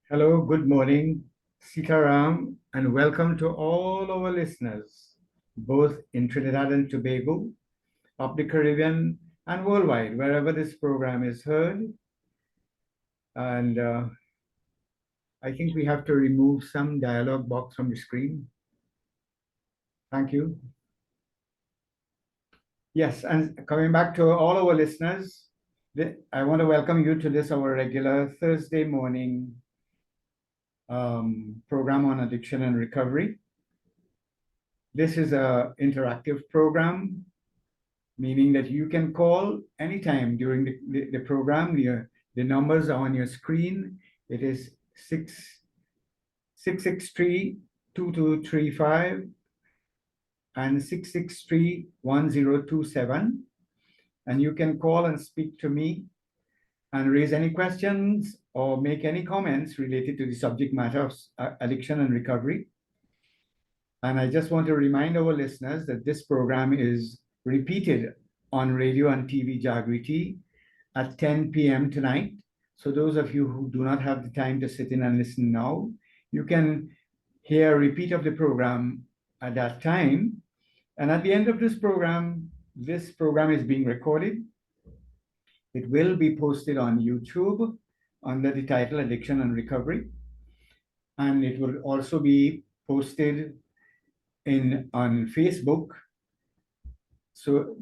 Hello, good morning, Sitaram, and welcome to all our listeners, both in Trinidad and Tobago, of the Caribbean, and worldwide, wherever this program is heard. And I think we have to remove some dialog box from the screen. Thank you. Yes, and coming back to all our listeners, I want to welcome you to this, our regular Thursday morning program on addiction and recovery. This is a interactive program, meaning that you can call anytime during the program. The numbers are on your screen. It is 663-2235 and 663-1027. And you can call and speak to me and raise any questions or make any comments related to the subject matter of addiction and recovery. And I just want to remind our listeners that this program is repeated on radio and TV Jagriti at 10 p.m. tonight. So those of you who do not have the time to sit in and listen now, you can hear a repeat of the program at that time. And at the end of this program is being recorded. It will be posted on YouTube under the title Addiction and Recovery. And it will also be posted on Facebook. So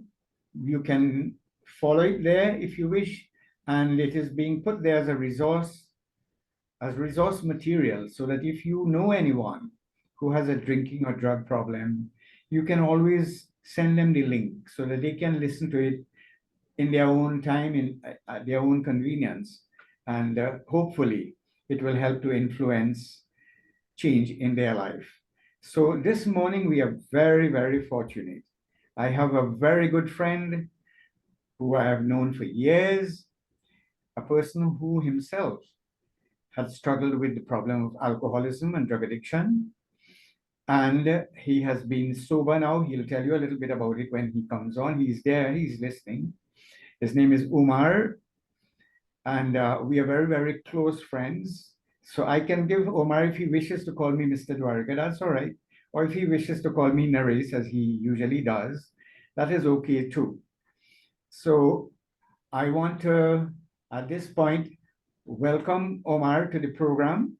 you can follow it there if you wish, and it is being put there as resource material, so that if you know anyone who has a drinking or drug problem, you can always send them the link so that they can listen to it in their own time, at their own convenience, and hopefully it will help to influence change in their life. So this morning we are very, very fortunate. I have a very good friend who I have known for years, a person who himself had struggled with the problem of alcoholism and drug addiction. And he has been sober now. He'll tell you a little bit about it when he comes on. He's there, he's listening. His name is Omar, and we are very, very close friends. So I can give Omar, if he wishes to call me Mr. Dwarka, that's all right. Or if he wishes to call me Naresh, as he usually does, that is okay too. So I want to, at this point, welcome Omar to the program.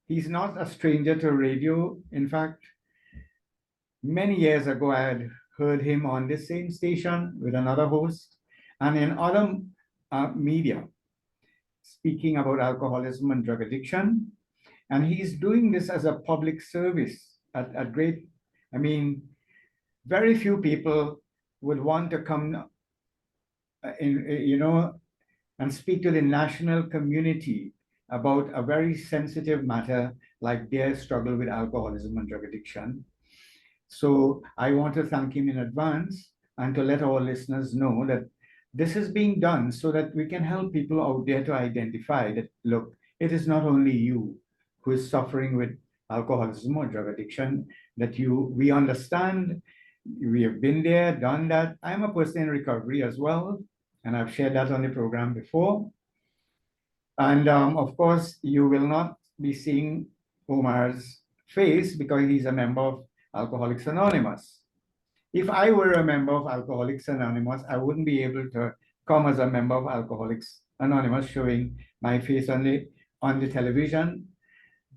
He's not a stranger to radio. In fact, many years ago, I had heard him on this same station with another host and in other media, speaking about alcoholism and drug addiction. And he's doing this as a public service at great, I mean, very few people would want to come and speak to the national community about a very sensitive matter like their struggle with alcoholism and drug addiction. So I want to thank him in advance and to let our listeners know that this is being done so that we can help people out there to identify that, look, it is not only you who is suffering with alcoholism or drug addiction, that we understand, we have been there, done that. I'm a person in recovery as well, and I've shared that on the program before. And of course, you will not be seeing Omar's face because he's a member of Alcoholics Anonymous. If I were a member of Alcoholics Anonymous, I wouldn't be able to come as a member of Alcoholics Anonymous showing my face on the television,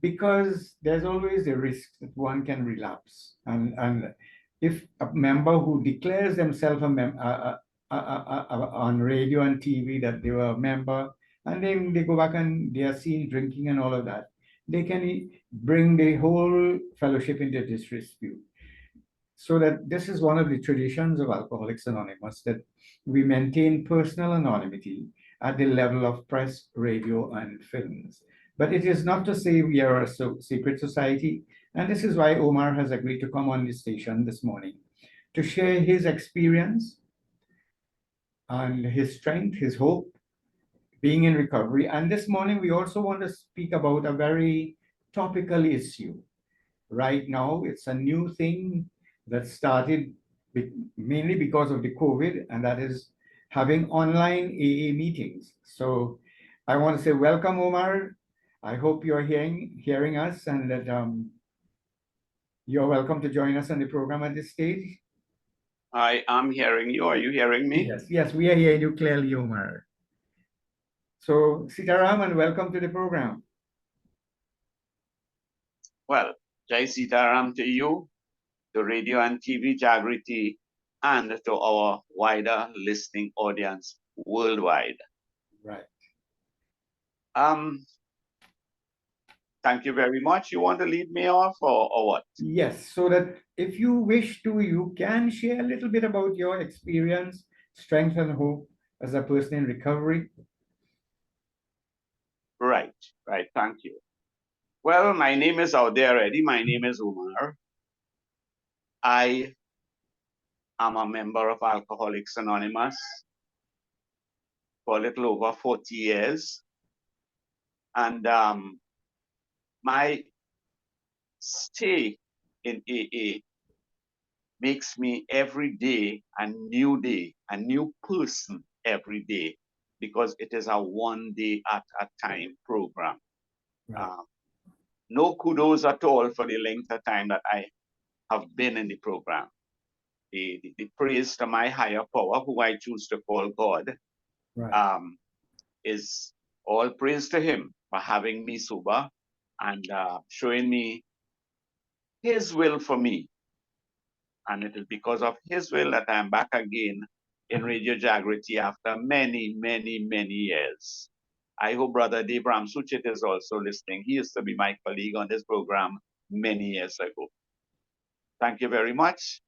because there's always a risk that one can relapse. And if a member who declares themselves on radio and TV that they were a member, and then they go back and they are seen drinking and all of that, they can bring the whole fellowship into disrepute. So that this is one of the traditions of Alcoholics Anonymous, that we maintain personal anonymity at the level of press, radio, and films. But it is not to say we are a secret society. And this is why Omar has agreed to come on this station this morning to share his experience and his strength, his hope, being in recovery. And this morning, we also want to speak about a very topical issue. Right now, it's a new thing that started mainly because of the COVID, and that is having online AA meetings. So I want to say welcome, Omar. I hope you're hearing us, and that you're welcome to join us on the program at this stage. I am hearing you. Are you hearing me? Yes, yes, we are hearing you clearly, Omar. So, Sitaram, welcome to the program. Well, Jai Sitaram to you, to Radio and TV Jagriti, and to our wider listening audience worldwide. Right. Thank you very much. You want to lead me off or what? Yes, so that if you wish to, you can share a little bit about your experience, strength, and hope as a person in recovery. Right, right. Thank you. Well, my name is out there already. My name is Omar. I am a member of Alcoholics Anonymous for a little over 40 years. And my stay in AA makes me every day, a new person every day, because it is a one day at a time program. Right. No kudos at all for the length of time that I have been in the program. The praise to my higher power, who I choose to call God, Right. is all praise to him for having me sober and showing me his will for me. And it is because of his will that I am back again in Radio Jagriti after many, many, many years. I hope Brother Debram Suchit is also listening. He used to be my colleague on this program many years ago. Thank you very much.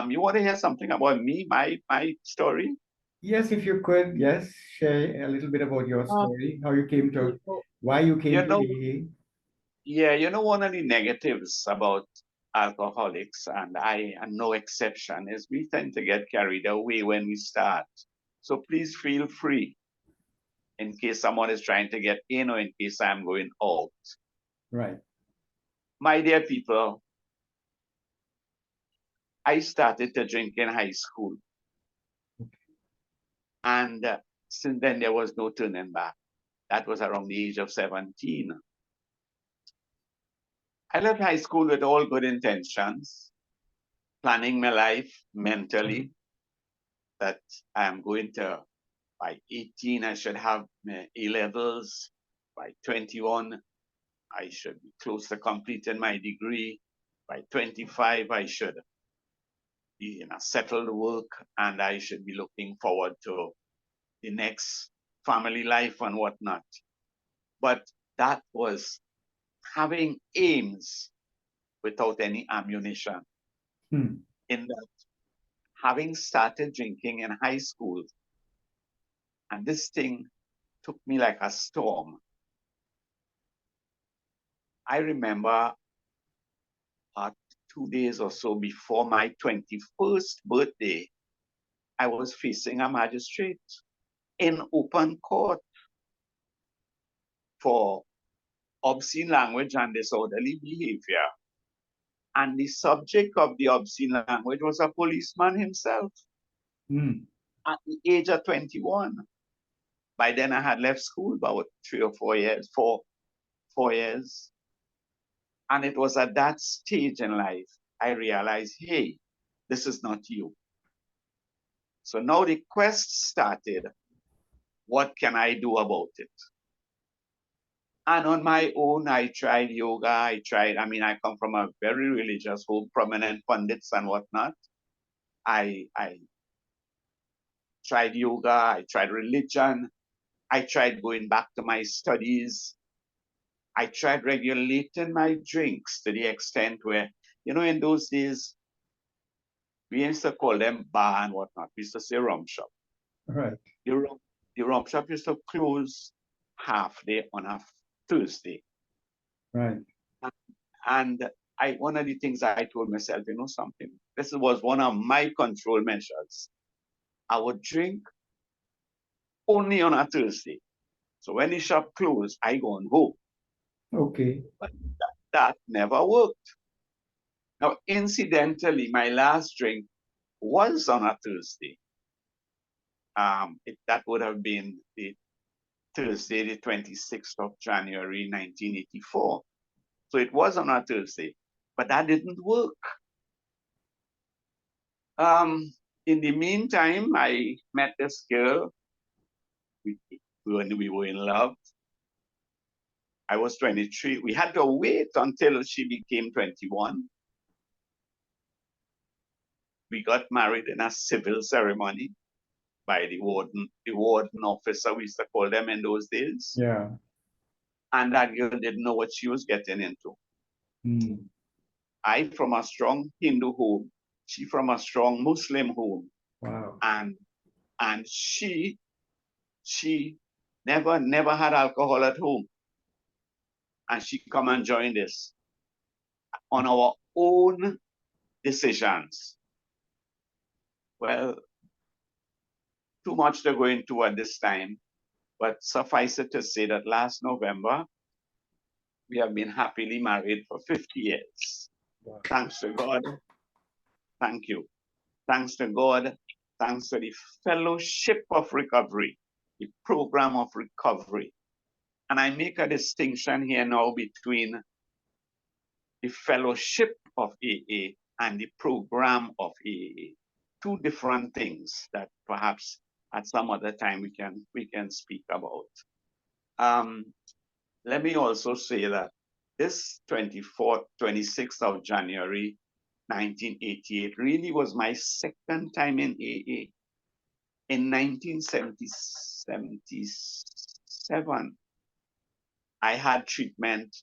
You want to hear something about me, my story? Yes, if you could, yes, share a little bit about your story, how you came to, why you You came to know, AA. yeah, one of the negatives about alcoholics, and I am no exception, is we tend to get carried away when we start. So please feel free in case someone is trying to get in or in case I'm going out. Right. My dear people, I started to drink in high school. And since then, there was no turning back. That was around the age of 17. I left high school with all good intentions, planning my life mentally that I am going to, by 18, I should have my A levels. By 21, I should be close to completing my degree. By 25, I should be in a settled work and I should be looking forward to the next family life and whatnot. But that was having aims without any ammunition. Hmm. In that, having started drinking in high school, and this thing took me like a storm. I remember 2 days or so before my 21st birthday, I was facing a magistrate in open court for obscene language and disorderly behavior. And the subject of the obscene language was a policeman himself Hmm. at the age of 21. By then, I had left school about 3 or 4 years, 4 years. And it was at that stage in life I realized, hey, this is not you. So now the quest started. What can I do about it? And on my own, I tried yoga. I come from a very religious home, prominent pundits and whatnot. I tried yoga. I tried religion. I tried going back to my studies. I tried regulating my drinks to the extent where, in those days, we used to call them bar and whatnot. We used to say rum shop. Right. The rum shop used to close half day on a Thursday. Right. And one of the things I told myself, something, this was one of my control measures. I would drink only on a Thursday. So when the shop closed, I go and go. Okay. But that never worked. Now, incidentally, my last drink was on a Thursday. That would have been the Thursday, the 26th of January, 1984. So it was on a Thursday, but that didn't work. In the meantime, I met this girl. We were in love. I was 23. We had to wait until she became 21. We got married in a civil ceremony by the warden officer, we used to call them in those days. Yeah. And that girl didn't know what she was getting into. Mm. I from a strong Hindu home, she from a strong Muslim home. Wow. And she never had alcohol at home. And she come and join us on our own decisions. Well, too much to go into at this time, but suffice it to say that last November, we have been happily married for 50 years. Wow. Thanks to God. Thank you. Thanks to God. Thanks to the Fellowship of Recovery, the program of recovery. And I make a distinction here now between the Fellowship of AA and the program of AA. Two different things that perhaps at some other time we can speak about. Let me also say that this 26th of January, 1988 really was my second time in AA. In 1977, I had treatment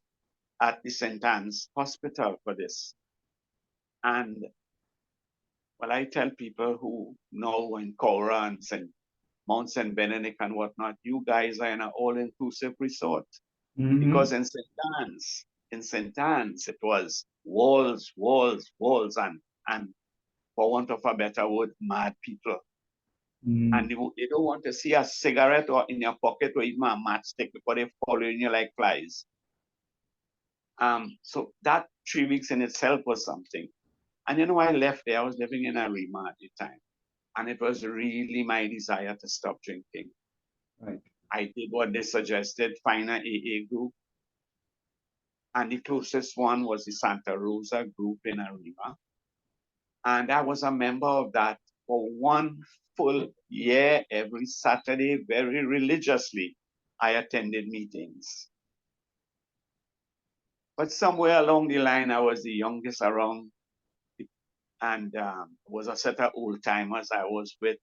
at the St. Anne's Hospital for this. And well, I tell people who know in Cora and Mount St. Benedict and whatnot, you guys are in an all-inclusive resort. Mm-hmm. Because in St. Anne's, it was walls, and for want of a better word, mad people. Mm. And they don't want to see a cigarette or in your pocket or even a matchstick before they follow you like flies. So that 3 weeks in itself was something. And I left there, I was living in Arima at the time. And it was really my desire to stop drinking. Right. I did what they suggested, find an AA group. And the closest one was the Santa Rosa group in Arima. And I was a member of that for 1 full year. Every Saturday, very religiously, I attended meetings. But somewhere along the line, I was the youngest around. And was a set of old timers I was with.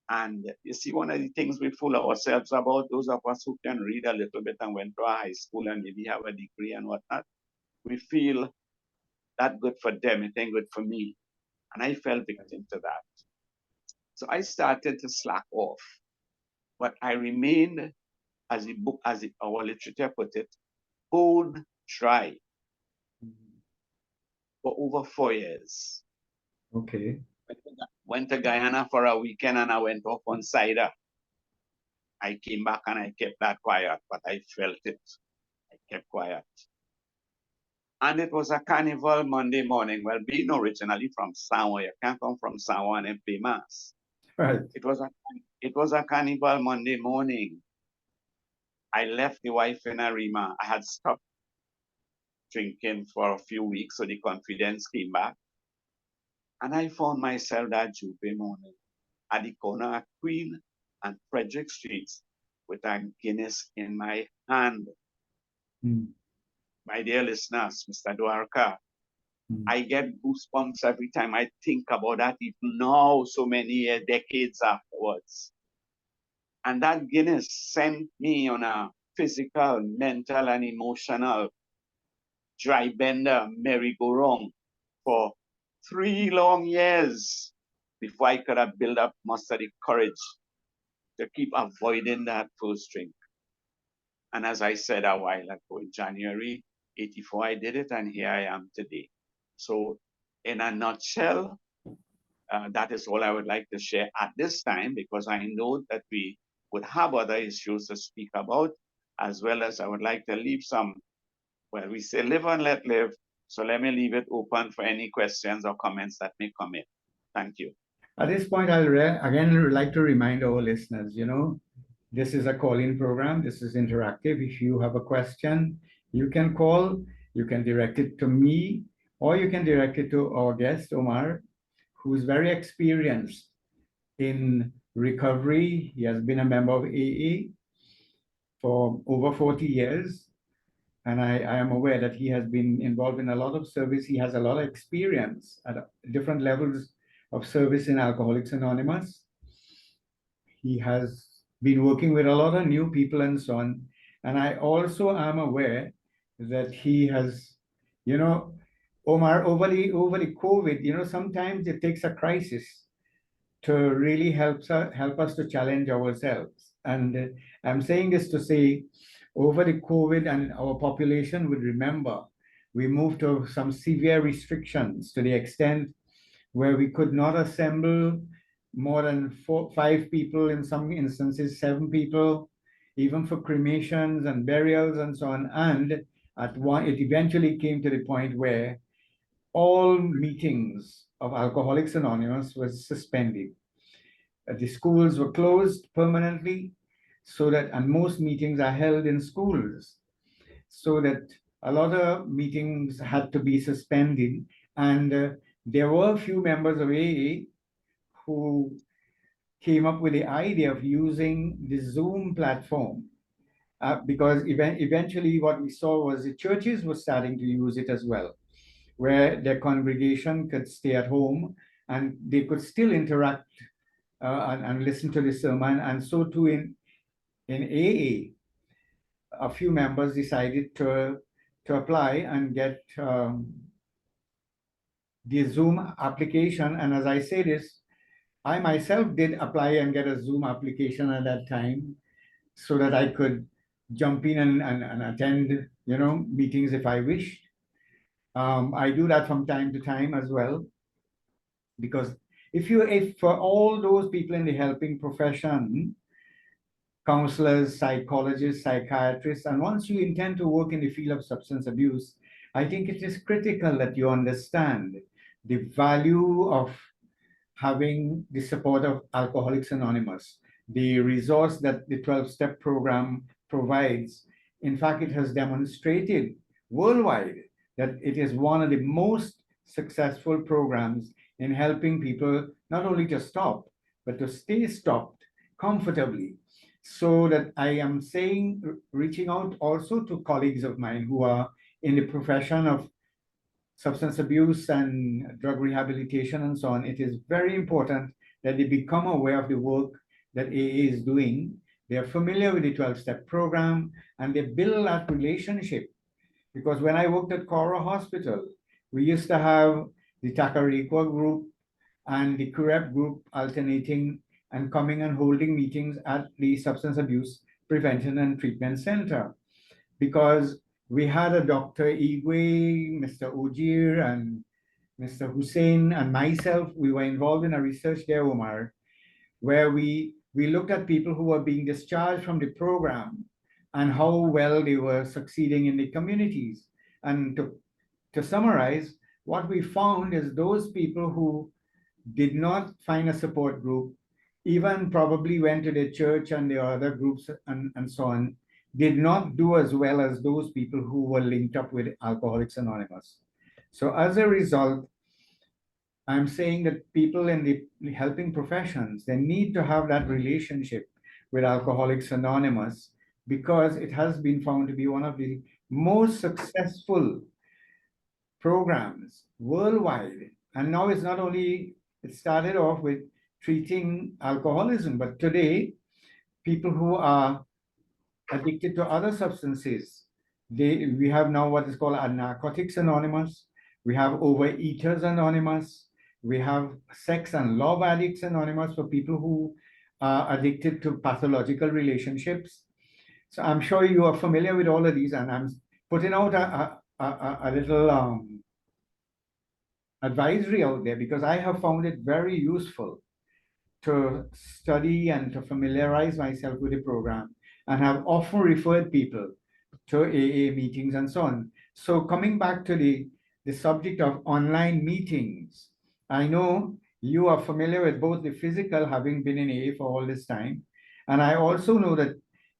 And you see, one of the things we fool ourselves about, those of us who can read a little bit and went to a high school and maybe have a degree and whatnot, we feel that good for them, it ain't good for me. And I fell victim to that. So I started to slack off. But I remained, as our literature put it, bone dry for over 4 years. Okay. Went to Guyana for a weekend and I went off on cider. I came back and I kept that quiet, but I felt it. I kept quiet. And it was a carnival Monday morning. Well, being originally from Samoa, you can't come from Samoa and play mass. Right. It was a carnival Monday morning. I left the wife in Arima. I had stopped drinking for a few weeks, so the confidence came back. And I found myself that Jupe morning at the corner of Queen and Frederick Streets with a Guinness in my hand. Mm. My dear listeners, Mr. Dwarka, I get goosebumps every time I think about that, even now, so many decades afterwards. And that Guinness sent me on a physical, mental, and emotional dry bender merry-go-round for 3 long years before I could have built up most of the courage to keep avoiding that first drink. And as I said a while ago, in January 84, I did it, and here I am today. So in a nutshell, that is all I would like to share at this time, because I know that we would have other issues to speak about, as well as I would like to leave some, well, we say live and let live. So let me leave it open for any questions or comments that may come in. Thank you. At this point, I'll again like to remind our listeners, This is a call-in program. This is interactive. If you have a question, you can call, you can direct it to me, or you can direct it to our guest, Omar, who is very experienced in recovery. He has been a member of AA for over 40 years. And I am aware that he has been involved in a lot of service. He has a lot of experience at different levels of service in Alcoholics Anonymous. He has been working with a lot of new people and so on. And I also am aware that he has, you know, Omar, over the COVID, sometimes it takes a crisis to really help us to challenge ourselves. And I'm saying this to say, over the COVID, and our population would remember, we moved to some severe restrictions to the extent where we could not assemble more than 5 people, in some instances, 7 people, even for cremations and burials and so on. And it eventually came to the point where all meetings of Alcoholics Anonymous was suspended. The schools were closed permanently, and most meetings are held in schools, so that a lot of meetings had to be suspended. And there were a few members of AA who came up with the idea of using the Zoom platform, because eventually what we saw was the churches were starting to use it as well, where their congregation could stay at home and they could still interact and listen to the sermon. And so too in AA, a few members decided to apply and get the Zoom application. And as I say this, I myself did apply and get a Zoom application at that time, so that I could jump in and attend, meetings if I wished. I do that from time to time as well, because if for all those people in the helping profession, counselors, psychologists, psychiatrists, and once you intend to work in the field of substance abuse, I think it is critical that you understand the value of having the support of Alcoholics Anonymous, the resource that the 12-step program provides. In fact, it has demonstrated worldwide that it is one of the most successful programs in helping people not only to stop, but to stay stopped comfortably. So that I am saying, reaching out also to colleagues of mine who are in the profession of substance abuse and drug rehabilitation and so on, it is very important that they become aware of the work that AA is doing. They are familiar with the 12-step program, and they build that relationship. Because when I worked at Cora Hospital, we used to have the Tacarigua group and the Curep group alternating and coming and holding meetings at the Substance Abuse Prevention and Treatment Center, because we had a Dr. Igwe, Mr. Ojir, and Mr. Hussein, and myself. We were involved in a research there, Omar, where we looked at people who were being discharged from the program and how well they were succeeding in the communities. And to summarize, what we found is those people who did not find a support group, even probably went to the church and the other groups and so on, did not do as well as those people who were linked up with Alcoholics Anonymous. So as a result, I'm saying that people in the helping professions, they need to have that relationship with Alcoholics Anonymous, because it has been found to be one of the most successful programs worldwide. And now it's not only, it started off with treating alcoholism, but today, people who are addicted to other substances, we have now what is called a Narcotics Anonymous, we have Overeaters Anonymous, we have Sex and Love Addicts Anonymous for people who are addicted to pathological relationships. So I'm sure you are familiar with all of these, and I'm putting out a little advisory out there, because I have found it very useful to study and to familiarize myself with the program, and have often referred people to AA meetings and so on. So coming back to the subject of online meetings, I know you are familiar with both the physical, having been in AA for all this time, And I also know that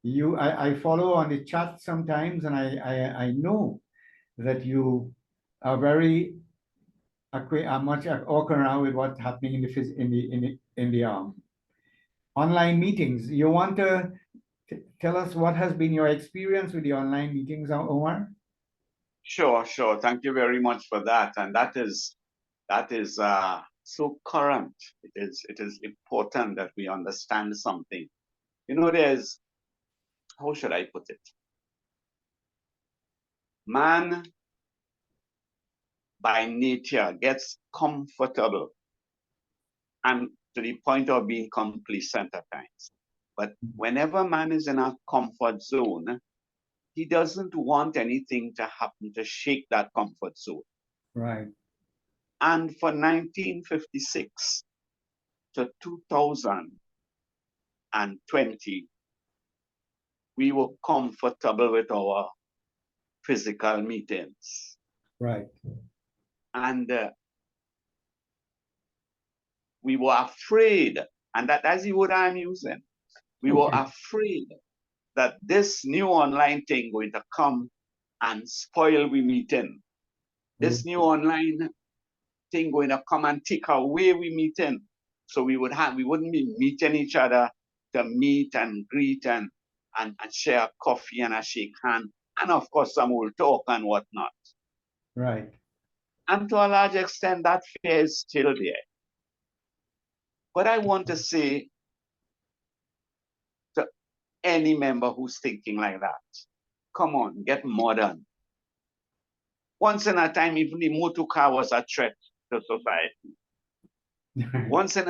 I follow on the chat sometimes, and I know that you are very are much walk around with what's happening in the online meetings. You want to tell us what has been your experience with the online meetings, Omar? Sure, sure. Thank you very much for that. And that is so current. It is important that we understand something. You know, there's, how should I put it? Man by nature gets comfortable and to the point of being complacent at times. But whenever man is in a comfort zone, he doesn't want anything to happen to shake that comfort zone. Right, And for 1956 to 2020, we were comfortable with our physical meetings. right. And we were afraid, and that's the word I'm using. We were Okay. afraid that this new online thing going to come and spoil we meeting. This new online thing going to come and take away we meeting. So we wouldn't be meeting each other to meet and greet and share a coffee and a shake hand. And of course, some will talk and whatnot. Right. And to a large extent, that fear is still there. But I want to say to any member who's thinking like that, come on, get modern. Once in a time, even the motor car was a threat to society. Once in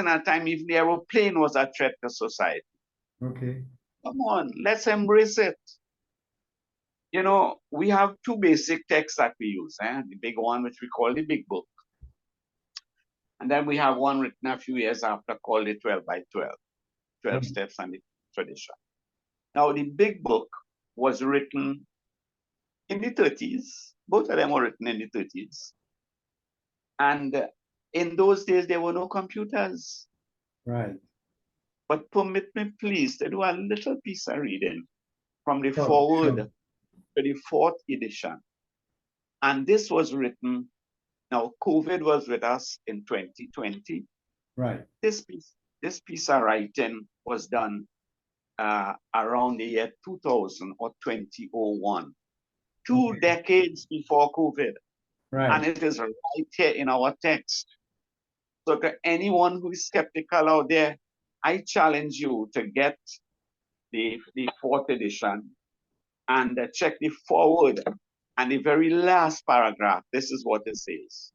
a time, even the aeroplane was a threat to society. Okay. Come on, let's embrace it. You know, we have two basic texts that we use, the big one, which we call the big book. And then we have one written a few years after called the 12 by 12, 12 steps and the tradition. Now, the big book was written in the 30s. Both of them were written in the 30s. And in those days, there were no computers. Right. But permit me, please, to do a little piece of reading from the Sure, foreword sure. to the fourth edition. And this was written, now COVID was with us in 2020. Right. This piece of writing was done around the year 2000 or 2001, two Okay. decades before COVID. Right. And it is right here in our text. So to anyone who is skeptical out there, I challenge you to get the fourth edition and check the foreword and the very last paragraph. This is what it says.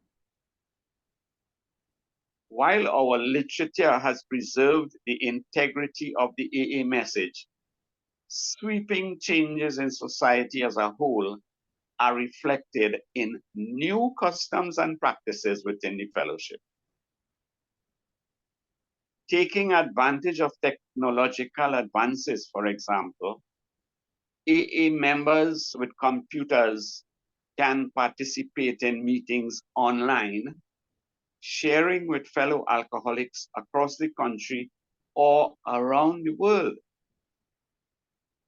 While our literature has preserved the integrity of the AA message, sweeping changes in society as a whole are reflected in new customs and practices within the fellowship. Taking advantage of technological advances, for example, AA members with computers can participate in meetings online, sharing with fellow alcoholics across the country or around the world.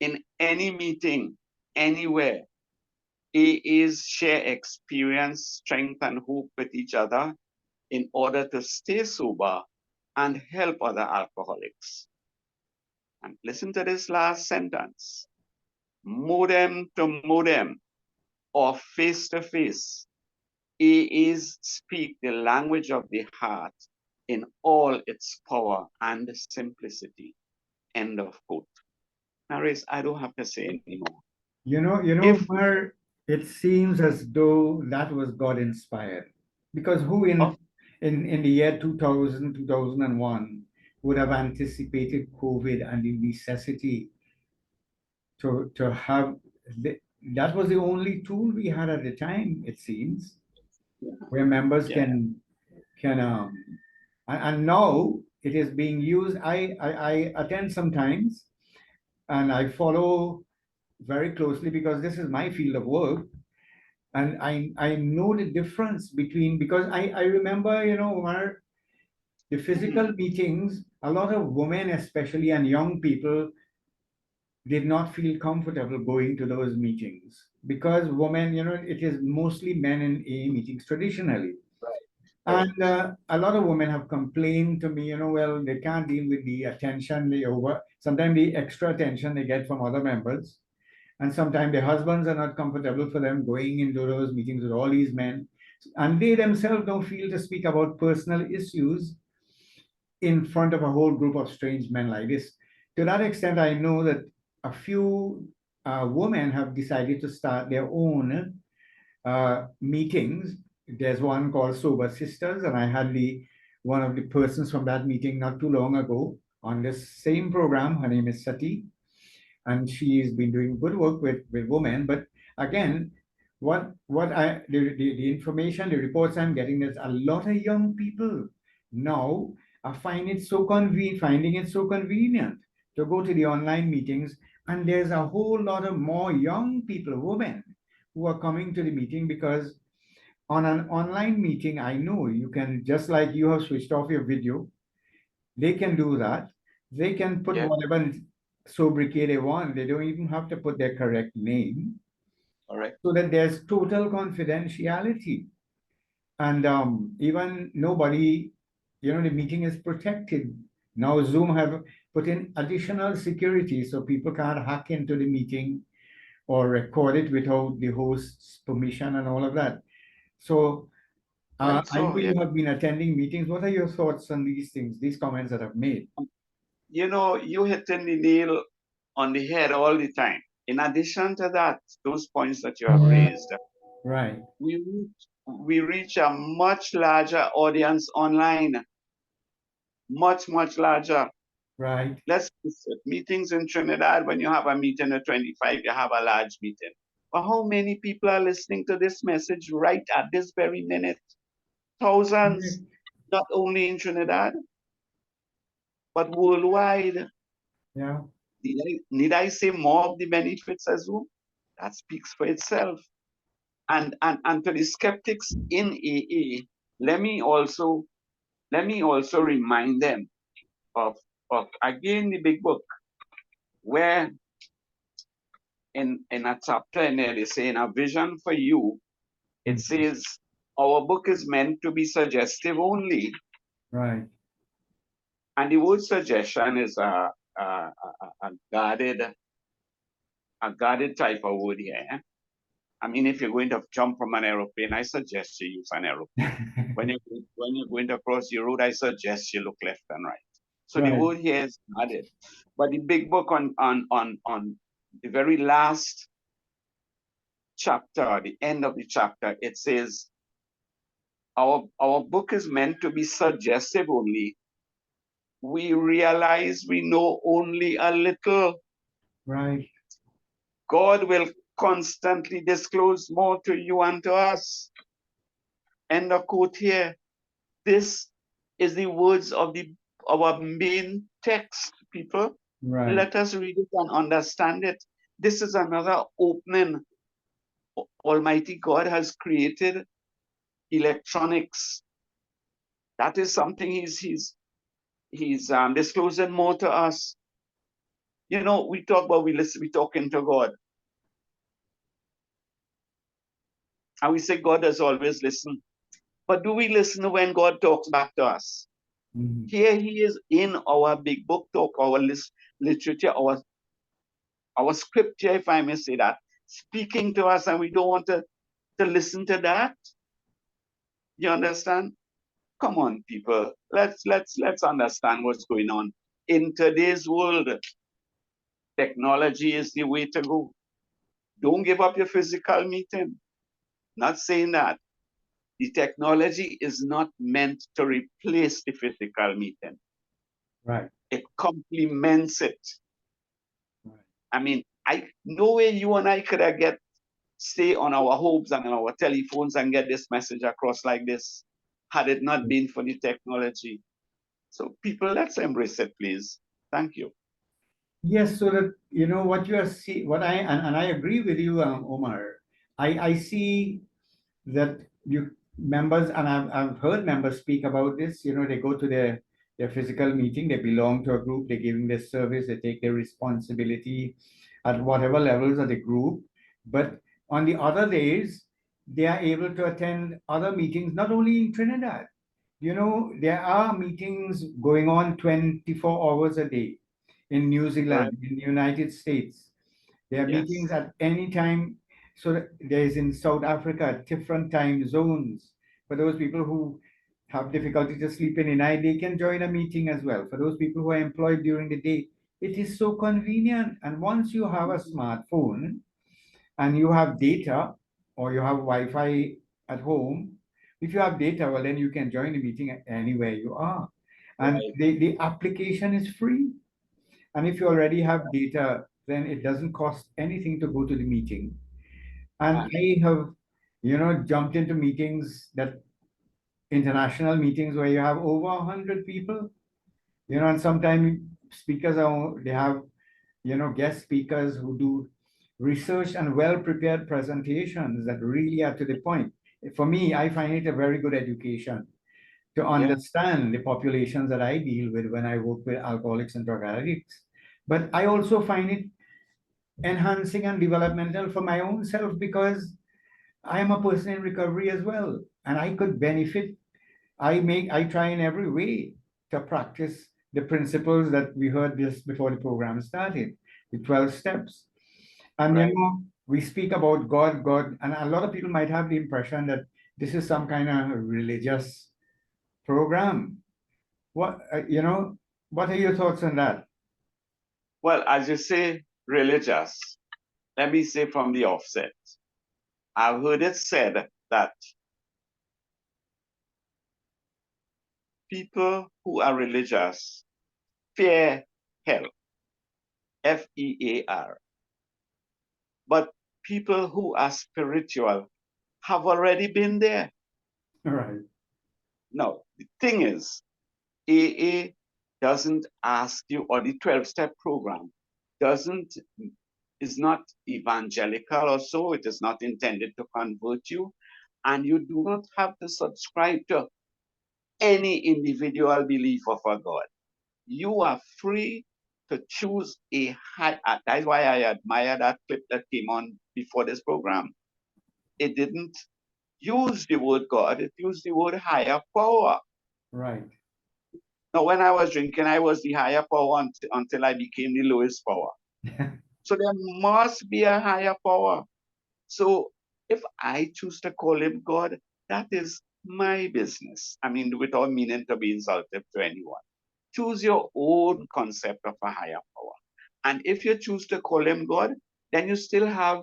In any meeting, anywhere, AAs share experience, strength, and hope with each other in order to stay sober and help other alcoholics. And listen to this last sentence. Modem to modem or face to face, AAs speak the language of the heart in all its power and simplicity. End of quote. Now, I don't have to say anymore. If Mar, it seems as though that was God inspired. Because who of in the year 2000, 2001 would have anticipated COVID and the necessity to have that was the only tool we had at the time, it seems, where members yeah, can and now it is being used. I attend sometimes and I follow very closely because this is my field of work. And I know the difference between, because I remember, where the physical meetings, a lot of women, especially, and young people did not feel comfortable going to those meetings because women, it is mostly men in AA meetings traditionally. Correct. And a lot of women have complained to me, well, they can't deal with the attention sometimes the extra attention they get from other members. And sometimes their husbands are not comfortable for them going into those meetings with all these men. And they themselves don't feel to speak about personal issues in front of a whole group of strange men like this. To that extent, I know that a few women have decided to start their own meetings. There's one called Sober Sisters, and I had one of the persons from that meeting not too long ago on this same program. Her name is Sati, and she's been doing good work with women. But again, the information, the reports I'm getting, there's a lot of young people now are finding it so convenient to go to the online meetings, and there's a whole lot of more young people, women, who are coming to the meeting because on an online meeting, I know you can, just like you have switched off your video, they can do that. They can put Yeah, whatever sobriquet they want. They don't even have to put their correct name, correct. so that there's total confidentiality. And even nobody, the meeting is protected. Now Zoom have put in additional security so people can't hack into the meeting or record it without the host's permission and all of that. So Right. I So know yeah, you have been attending meetings. What are your thoughts on these things, these comments that I've made? you hitting the nail on the head all the time. In addition to that, those points that you have raised, Right, we reach, we reach a much larger audience online, much larger. right, Let's face it, meetings in Trinidad, when you have a meeting at 25, you have a large meeting. But how many people are listening to this message right at this very minute? Thousands, not only in Trinidad, but worldwide. yeah, Need I say more of the benefits as well? That speaks for itself. And to the skeptics in AA, let me also remind them of again the big book, where in a chapter in there they say in a vision for you, it says our book is meant to be suggestive only. right, And the word suggestion is a guarded type of word here. Eh? I mean, if you're going to jump from an aeroplane, I suggest you use an aeroplane. When you're going to cross the road, I suggest you look left and right. So the right, word here is added. But the big book on the very last chapter, the end of the chapter, it says our book is meant to be suggestive only. We realize we know only a little. right, God will constantly disclose more to you and to us. End of quote here. This is the words of our main text, people. right, Let us read it and understand it. This is another opening. Almighty God has created electronics. That is something he's disclosing more to us. We talk about we listen, we talking to God, and we say God does always listen. But do we listen when God talks back to us? mhm, Here he is in our big book talk, our literature, our scripture, if I may say that, speaking to us, and we don't want to listen to that. You understand? Come on, people. Let's understand what's going on. In today's world, technology is the way to go. Don't give up your physical meeting. Not saying that. The technology is not meant to replace the physical meeting. right, It complements it. right. I mean, no way you and I could have stay on our hopes and on our telephones and get this message across like this had it not been for the technology. So people, let's embrace it, please. Thank you. Yes, so that what you are see, what I and I agree with you, Omar. I see that members, and I've heard members speak about this, they go to their physical meeting, they belong to a group, they're giving their service, they take their responsibility at whatever levels of the group. But on the other days, they are able to attend other meetings, not only in Trinidad. There are meetings going on 24 hours a day in New Correct. Zealand, in the United States. There are meetings Yes. at any time. So there's in South Africa, different time zones. For those people who have difficulty to sleep in the night, they can join a meeting as well. For those people who are employed during the day, it is so convenient. And once you have a Mhm. smartphone and you have data or you have Wi-Fi at home, if you have data, well, then you can join the meeting anywhere you are. And Right. the application is free. And if you already have data, then it doesn't cost anything to go to the meeting. And And I have, jumped into meetings international meetings where you have over 100 people, and sometimes speakers they have, guest speakers who do research and well-prepared presentations that really are to the point. For me, I find it a very good education to yeah, understand the populations that I deal with when I work with alcoholics and drug addicts. But I also find it enhancing and developmental for my own self because I am a person in recovery as well. And I could benefit. I try in every way to practice the principles that we heard just before the program started, the 12 steps. And, right. we speak about God, and a lot of people might have the impression that this is some kind of religious program. What are your thoughts on that? Well, as you say, religious, let me say from the offset, I've heard it said that people who are religious fear hell, FEAR. But people who are spiritual have already been there. All right. No, the thing is, AA doesn't ask you, or the 12-step program doesn't is not evangelical or so. It is not intended to convert you. And you do not have to subscribe to any individual belief of a God. You are free to choose a high. That's why I admire that clip that came on before this program. It didn't use the word God, it used the word higher power. Right. Now, when I was drinking, I was the higher power until I became the lowest power. So there must be a higher power. So if I choose to call him God, that is my business. I mean, without meaning to be insultive to anyone. Choose your own concept of a higher power. And if you choose to call him God, then you still have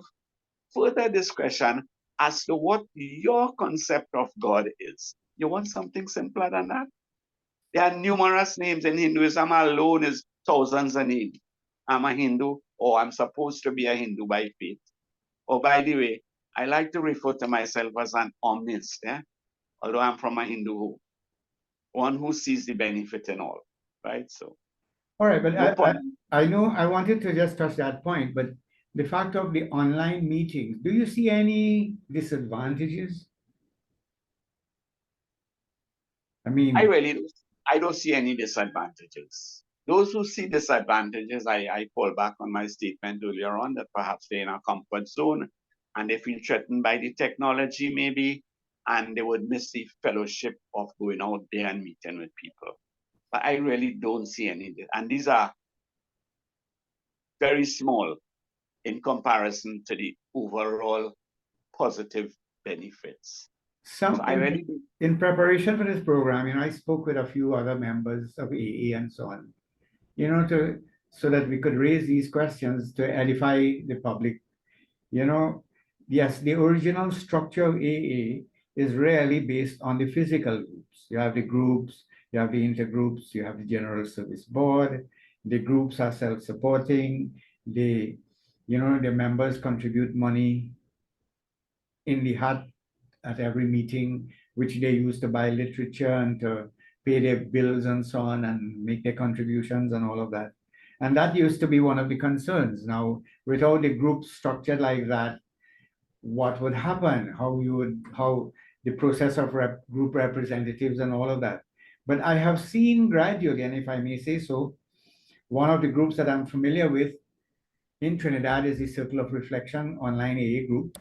further discretion as to what your concept of God is. You want something simpler than that? There are numerous names in Hinduism alone is thousands of names. I'm a Hindu, or I'm supposed to be a Hindu by faith. Oh, by the way, I like to refer to myself as an omnist, although I'm from a Hindu home, one who sees the benefit in all, right? So, All right, but no I, point. I know I wanted to just touch that point, but the fact of the online meetings, do you see any disadvantages? I I mean, really don't, I don't see any disadvantages. Those who see disadvantages, I fall back on my statement earlier on that perhaps they're in a comfort zone and they feel threatened by the technology, maybe, and they would miss the fellowship of going out there and meeting with people. But I really don't see any, and these are very small in comparison to the overall positive benefits. So some I really do. in preparation for this program, I spoke with a few other members of AA and so on, to so that we could raise these questions to edify the public. You know, yes, the original structure of AA is really based on the physical groups. You have the groups, you have the intergroups, you have the general service board. The groups are self-supporting. The members contribute money in the hat at every meeting, which they use to buy literature and to pay their bills and so on and make their contributions and all of that. And that used to be one of the concerns. Now, without the group structured like that, what would happen? How the process of group representatives and all of that. But I have seen gradually, and if I may say so, one of the groups that I'm familiar with in Trinidad is the Circle of Reflection online AA group.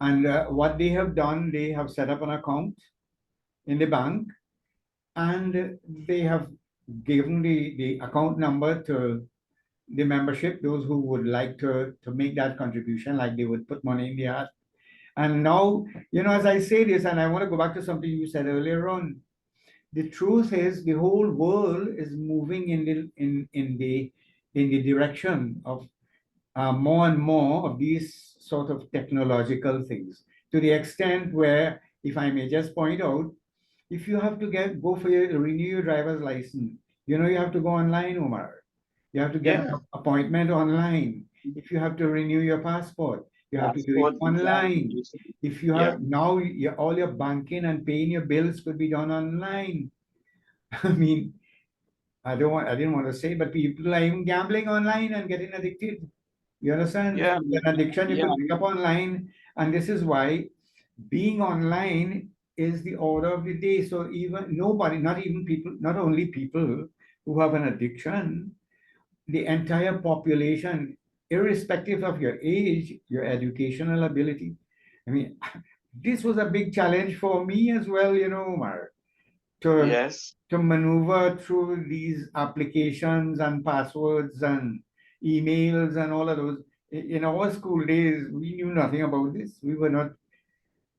And what they have done, they have set up an account in the bank, and they have given the account number to the membership, those who would like to make that contribution, like they would put money in the hat. And now, as I say this, and I want to go back to something you said earlier on, the truth is the whole world is moving in the direction of more and more of these sort of technological things, to the extent where, if I may just point out, if you have to go for renew your driver's license, you have to go online, Omar. You have to get Yeah. an appointment online. If you have to renew your passport, you have to do it Passport, visa online. application. If you Yeah. have now, all your banking and paying your bills could be done online. I mean, I didn't want to say, but people are even gambling online and getting addicted. You understand? Yeah. It's an addiction you Yeah. could pick up online, and this is why being online is the order of the day. So even nobody, not even people, not only people who have an addiction, the entire population, irrespective of your age, your educational ability. I mean, this was a big challenge for me as well, Omar, to Yes. to maneuver through these applications and passwords and emails and all of those. In our school days, we knew nothing about this. We were not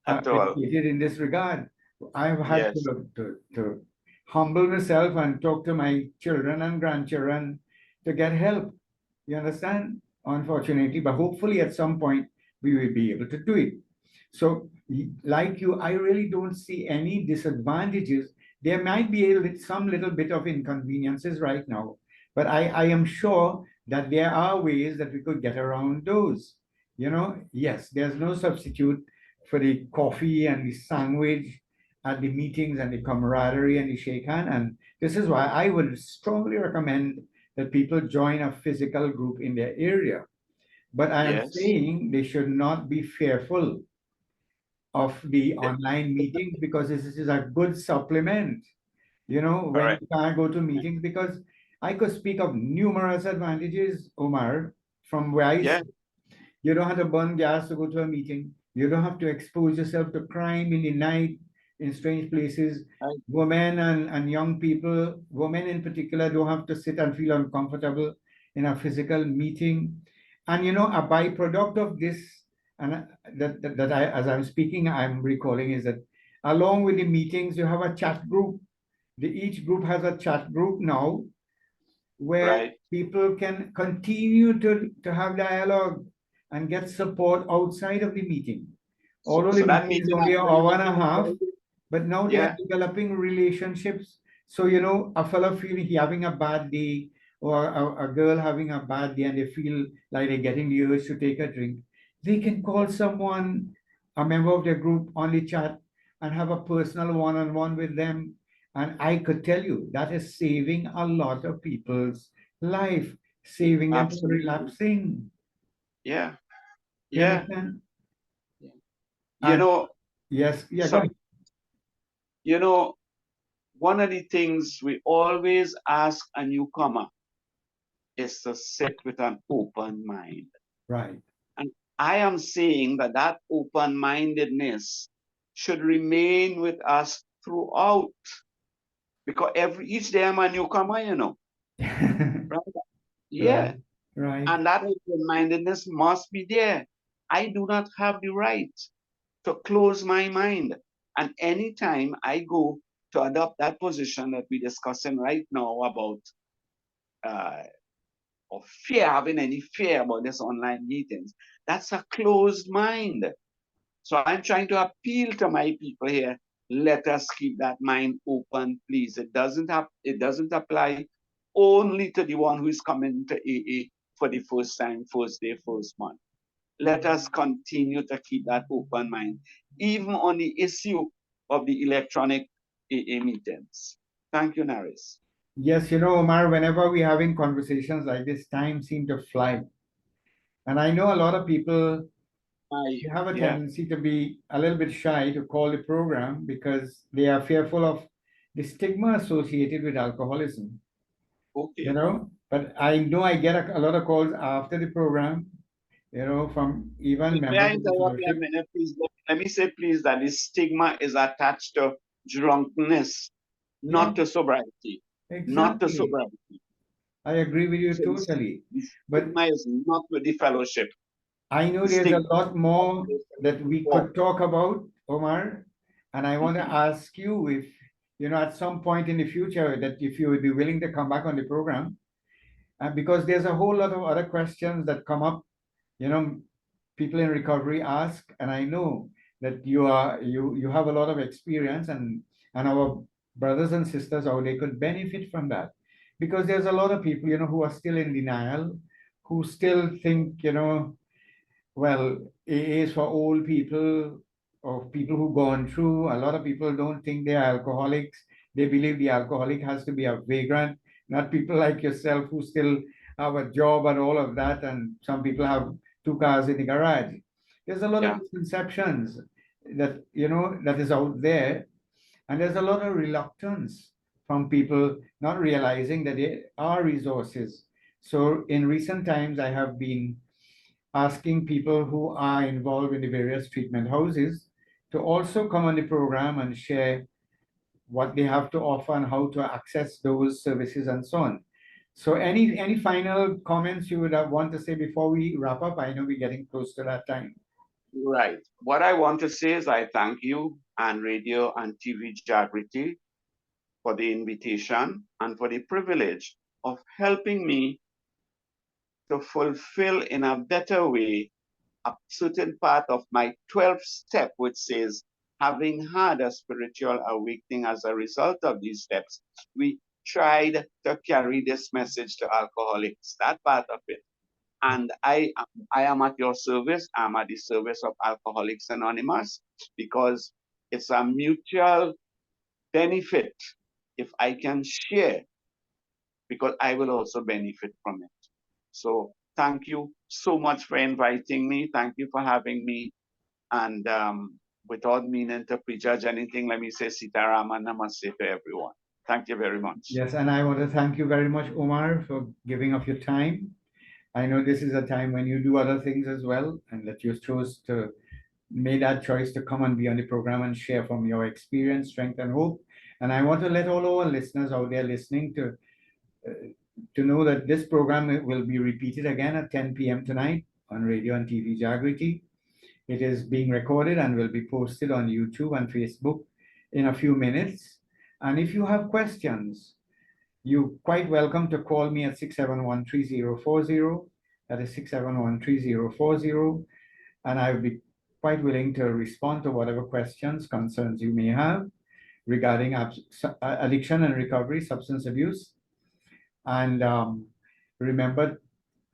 At all. educated in this regard. I've had Yes. to humble myself and talk to my children and grandchildren to get help. You understand? Unfortunately, but hopefully at some point we will be able to do it. So, like you, I really don't see any disadvantages. There might be some little bit of inconveniences right now, but I am sure that there are ways that we could get around those. Yes, there's no substitute for the coffee and the sandwich at the meetings and the camaraderie and the shake hand. And this is why I would strongly recommend that people join a physical group in their area. But I am Yes. saying they should not be fearful of the Eh, online meetings, because this is a good supplement, when correct. you can't go to meetings, because I could speak of numerous advantages, Omar, from where I Yeah. sit. You don't have to burn gas to go to a meeting. You don't have to expose yourself to crime in the night in strange places. Right. Women and young people, women in particular, don't have to sit and feel uncomfortable in a physical meeting. And a byproduct of this, and that I, as I'm speaking, I'm recalling, is that along with the meetings, you have a chat group. Each group has a chat group now where Right. people can continue to have dialogue and get support outside of the meeting. So, Although the so that meeting is meeting only an actually hour and a became half, very good. but now they are Yeah. developing relationships. So, a fellow feeling he having a bad day, or a girl having a bad day, and they feel like they're getting the urge to take a drink, they can call someone, a member of their group, on the chat, and have a personal one-on-one with them. And I could tell you that is saving a lot of people's life, saving them from Absolutely. relapsing. Yeah. You Yeah. understand? You And know, yes, yeah, go some, ahead. you know, one of the things we always ask a newcomer is to sit with an open mind. Right. And I am saying that that open mindedness should remain with us throughout, because each day I'm a newcomer. Right? Right, Yeah. right. And that open mindedness must be there. I do not have the right to close my mind. And anytime I go to adopt that position that we're discussing right now about uh, of fear, having any fear about this online meetings, that's a closed mind. So I'm trying to appeal to my people here. Let us keep that mind open, please. It doesn't apply only to the one who is coming to AA for the first time, first day, first month. Let us continue to keep that open mind, even on the issue of the electronic AA meetings. Thank you, Naris. Yes, Omar, whenever we're having conversations like this, time seems to fly. And I know a lot of people you have a Yeah. tendency to be a little bit shy to call the program because they are fearful of the stigma associated with alcoholism, Okay. But I know I get a lot of calls after the program, from even May I members of the interrupt you a fellowship. minute, please? Let me say, please, that the stigma is attached to drunkenness, Yeah, not to sobriety. Not to exactly. sobriety. I agree with you So totally. the But stigma is not with the fellowship. I know The there's a stigma lot of more the that fellowship we walk. could talk about, Omar. And I want to Mhm. ask you if, at some point in the future, that if you would be willing to come back on the program, because there's a whole lot of other questions that come up, you know, people in recovery ask, and I know that you have a lot of experience, and our brothers and sisters out there could benefit from that, because there's a lot of people, who are still in denial, who still think, well, AA is for old people or people who've gone through. A lot of people don't think they're alcoholics. They believe the alcoholic has to be a vagrant, not people like yourself who still have a job and all of that. And some people have two cars in the garage. There's a lot of Yeah. misconceptions that is out there. And there's a lot of reluctance from people not realizing that there are resources. So in recent times, I have been asking people who are involved in the various treatment houses to also come on the program and share what they have to offer and how to access those services and so on. So any final comments you would want to say before we wrap up? I know we're getting close to that time. Right. What I want to say is I thank you and Radio and TV Jagriti for the invitation and for the privilege of helping me to fulfill in a better way a certain part of my 12th step, which says, having had a spiritual awakening as a result of these steps, we tried to carry this message to alcoholics, that part of it. And I am at your service. I'm at the service of Alcoholics Anonymous because it's a mutual benefit if I can share, because I will also benefit from it. So thank you so much for inviting me. Thank you for having me. And without meaning to prejudge anything, let me say Sitaram and Namaste to everyone. Thank you very much. Yes, and I want to thank you very much, Omar, for giving up your time. I know this is a time when you do other things as well, and that you chose to make that choice to come and be on the program and share from your experience, strength, and hope. And I want to let all our listeners out there listening to know that this program will be repeated again at 10 p.m. tonight on Radio and TV Jagriti. It is being recorded and will be posted on YouTube and Facebook in a few minutes. And if you have questions, you're quite welcome to call me at 671-3040. That is 671-3040. And I will be quite willing to respond to whatever questions, concerns you may have regarding addiction and recovery, substance abuse. And remember,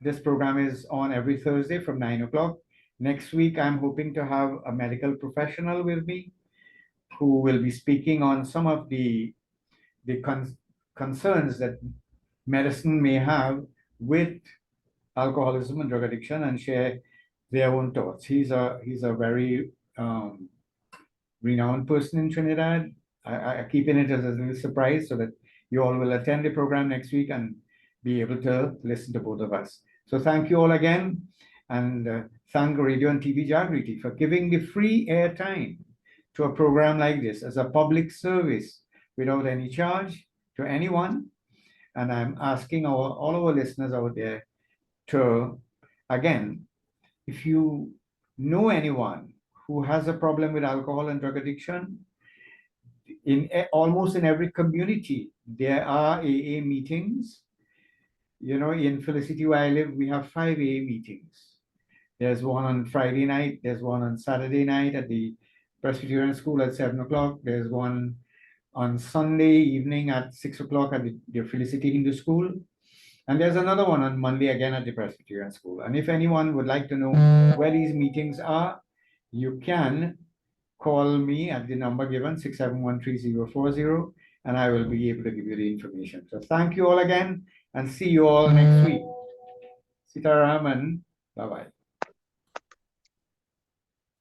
this program is on every Thursday from 9 o'clock. Next week, I'm hoping to have a medical professional with me who will be speaking on some of the concerns that medicine may have with alcoholism and drug addiction and share their own thoughts. He's a very renowned person in Trinidad. I keep it as a little surprise so that you all will attend the program next week and be able to listen to both of us. So thank you all again, and thank Radio and TV Jagriti for giving the free airtime to a program like this as a public service without any charge to anyone. And I'm asking all our listeners out there to, again, if you know anyone who has a problem with alcohol and drug addiction, almost in every community, there are AA meetings. In Felicity where I live, we have 5 AA meetings. There's one on Friday night, there's one on Saturday night at the Presbyterian School at 7 o'clock, there's one on Sunday evening at 6 o'clock at the Felicity Hindu School. And there's another one on Monday again at the Presbyterian School. And if anyone would like to know where these meetings are, you can call me at the number given 671-3040, and I will be able to give you the information. So thank you all again, and see you all next week. Sitaram, and bye-bye.